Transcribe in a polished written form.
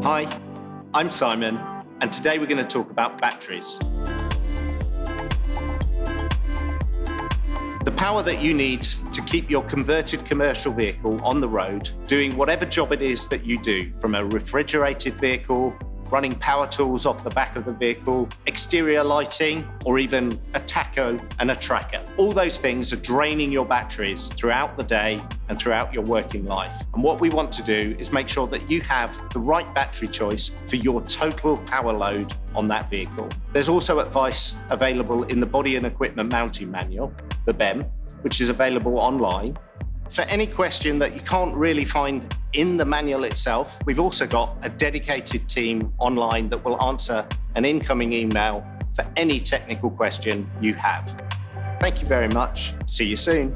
Hi, I'm Simon, and today we're going to talk about batteries. The power that you need to keep your converted commercial vehicle on the road, doing whatever job it is that you do, from a refrigerated vehicle, running power tools off the back of the vehicle, exterior lighting, or even a tacho and a tracker. All those things are draining your batteries throughout the day and throughout your working life. And what we want to do is make sure that you have the right battery choice for your total power load on that vehicle. There's also advice available in the Body and Equipment Mounting Manual, the BEM, which is available online. For any question that you can't really find in the manual itself, we've also got a dedicated team online that will answer an incoming email for any technical question you have. Thank you very much. See you soon.